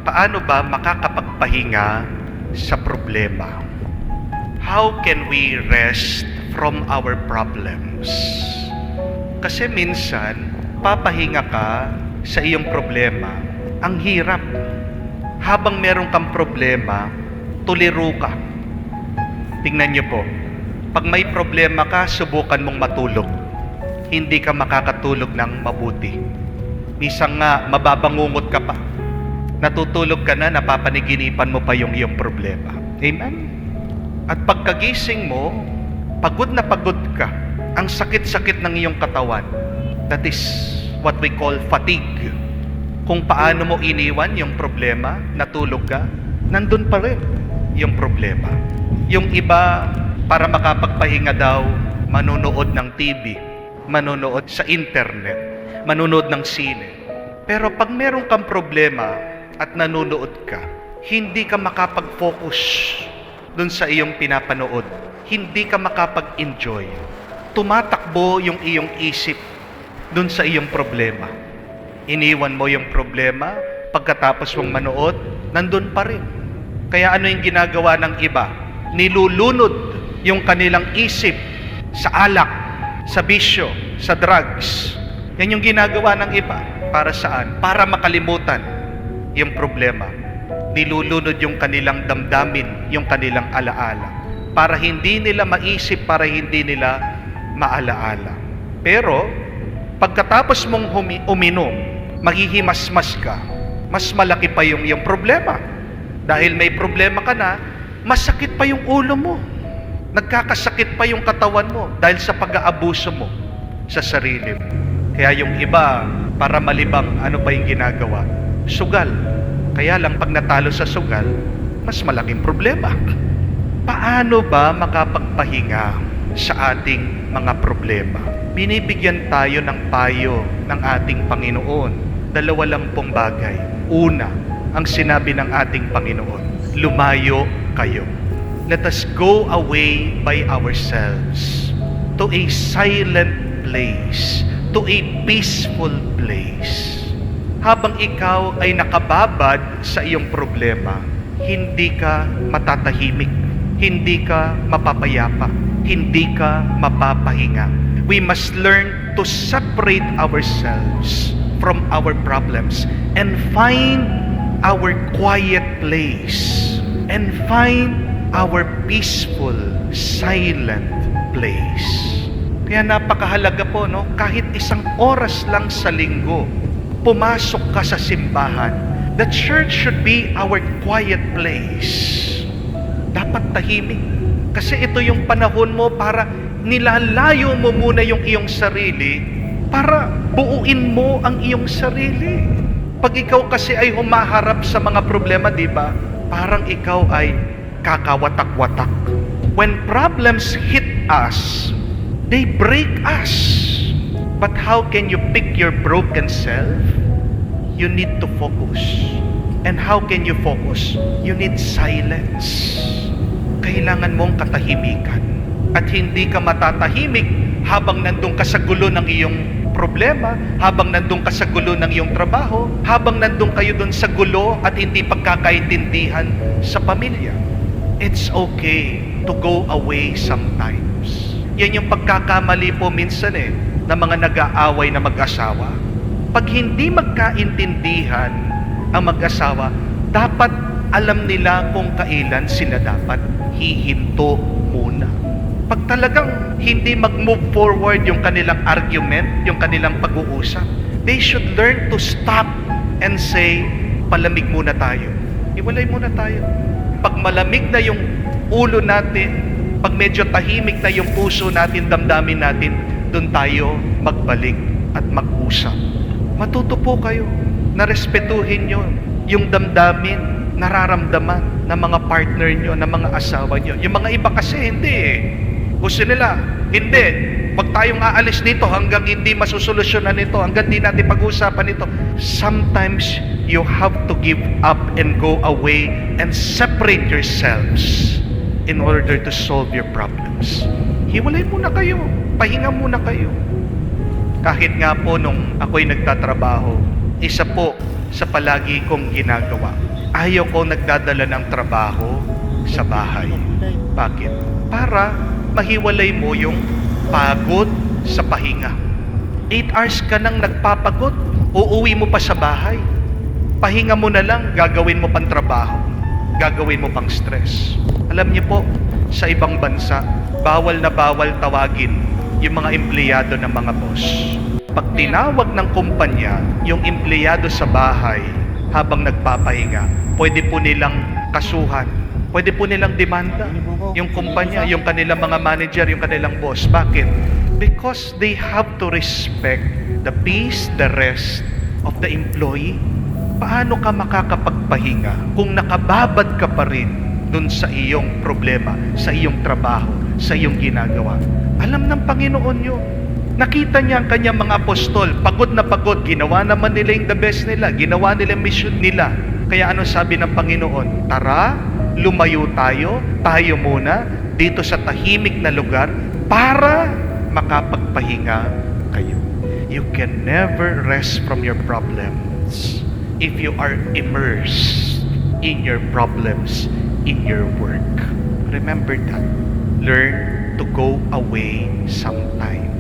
paano ba makakapagpahinga sa problema? How can we rest from our problems? Kasi minsan, papahinga ka sa iyong problema. Ang hirap. Habang meron kang problema, tuliro ka. Tingnan niyo po, pag may problema ka, subukan mong matulog. Hindi ka makakatulog ng mabuti. Minsan nga, mababangungot ka pa. Natutulog ka na, napapaniginipan mo pa yung iyong problema. Amen? At pagkagising mo, pagod na pagod ka. Ang sakit-sakit ng iyong katawan. That is what we call fatigue. Kung paano mo iniwan yung problema, natulog ka, nandun pa rin yung problema. Yung iba, para makapagpahinga daw, manonood ng TV, manonood sa internet, manonood ng sine. Pero pag meron kang problema at nanonood ka, hindi ka makapag-focus dun sa iyong pinapanood. Hindi ka makapag-enjoy. Tumatakbo yung iyong isip dun sa iyong problema. Iniwan mo yung problema, pagkatapos mong manood, nandun pa rin. Kaya ano yung ginagawa ng iba? Nilulunod yung kanilang isip sa alak, sa bisyo, sa drugs. Yan yung ginagawa ng iba. Para saan? Para makalimutan yung problema. Nilulunod yung kanilang damdamin, yung kanilang alaala. Para hindi nila maisip, para hindi nila maalaala. Pero, pagkatapos mong uminom, maghihimasmas ka. Mas malaki pa yung problema. Dahil may problema ka na, masakit pa yung ulo mo. Nagkakasakit pa yung katawan mo dahil sa pag-aabuso mo sa sarili mo. Kaya yung iba, para malibang, ano ba yung ginagawa? Sugal. Kaya lang pag natalo sa sugal, mas malaking problema. Paano ba makapagpahinga sa ating mga problema? Binibigyan tayo ng payo ng ating Panginoon. Dalawa lang pong bagay. Una, ang sinabi ng ating Panginoon, lumayo kayo. Let us go away by ourselves to a silent place, to a peaceful place. Habang ikaw ay nakababad sa iyong problema, hindi ka matatahimik, hindi ka mapapayapa, hindi ka mapapahinga. We must learn to separate ourselves from our problems and find our quiet place and find our peaceful, silent place. Kaya napakahalaga po, no? Kahit isang oras lang sa linggo, pumasok ka sa simbahan. The church should be our quiet place. Dapat tahimik. Kasi ito yung panahon mo para nilalayo mo muna yung iyong sarili para buuin mo ang iyong sarili. Pag ikaw kasi ay humaharap sa mga problema, di ba? Parang ikaw ay kakawatak-watak. When problems hit us, they break us. But how can you pick your broken self? You need to focus. And how can you focus? You need silence. Kailangan mong katahimikan. At hindi ka matatahimik habang nandun ka sa gulo ng iyong problema, habang nandun ka sa gulo ng iyong trabaho, habang nandun kayo dun sa gulo at hindi pagkakaintindihan sa pamilya. It's okay to go away sometimes. Yan yung pagkakamali po minsan ng mga nag-aaway na mag-asawa. Pag hindi magkaintindihan ang mag-asawa, dapat alam nila kung kailan sila dapat hihinto muna. Pag talagang hindi mag-move forward yung kanilang argument, yung kanilang pag-uusap, they should learn to stop and say, palamig muna tayo. Iwalay muna tayo. Pag malamig na yung ulo natin, pag medyo tahimik na yung puso natin, damdamin natin, doon tayo magbalik at mag-usap. Matuto po kayo na respetuhin nyo yung damdamin, nararamdaman ng mga partner nyo, ng mga asawa nyo. Yung mga iba kasi hindi Gusto nila, hindi. Huwag tayong aalis dito hanggang hindi masusolusyonan ito, hanggang hindi natin pag-uusapan ito. Sometimes, you have to give up and go away and separate yourselves in order to solve your problems. Hiwalay muna kayo. Pahinga muna kayo. Kahit nga po nung ako'y nagtatrabaho, isa po sa palagi kong ginagawa. Ayaw ko nagdadala ng trabaho sa bahay. Bakit? Para mahiwalay mo yung pagod sa pahinga. 8 hours ka nang nagpapagod, uuwi mo pa sa bahay. Pahinga mo na lang, gagawin mo pang trabaho, gagawin mo pang stress. Alam niyo po, sa ibang bansa, bawal na bawal tawagin yung mga empleyado ng mga boss. Pag tinawag ng kumpanya yung empleyado sa bahay habang nagpapahinga, pwede po nilang kasuhan, pwede po nilang demanda yung kumpanya, yung kanilang mga manager, yung kanilang boss. Bakit? Because they have to respect the peace, the rest of the employee. Paano ka makakapagpahinga kung nakababad ka pa rin dun sa iyong problema, sa iyong trabaho, sa iyong ginagawa? Alam ng Panginoon yun. Nakita niya ang kanyang mga apostol, pagod na pagod, ginawa naman nila yung the best nila, ginawa nila yung mission nila. Kaya ano sabi ng Panginoon? Tara, lumayo tayo muna dito sa tahimik na lugar para makapagpahinga kayo. You can never rest from your problems if you are immersed in your problems, in your work. Remember that. Learn to go away sometime.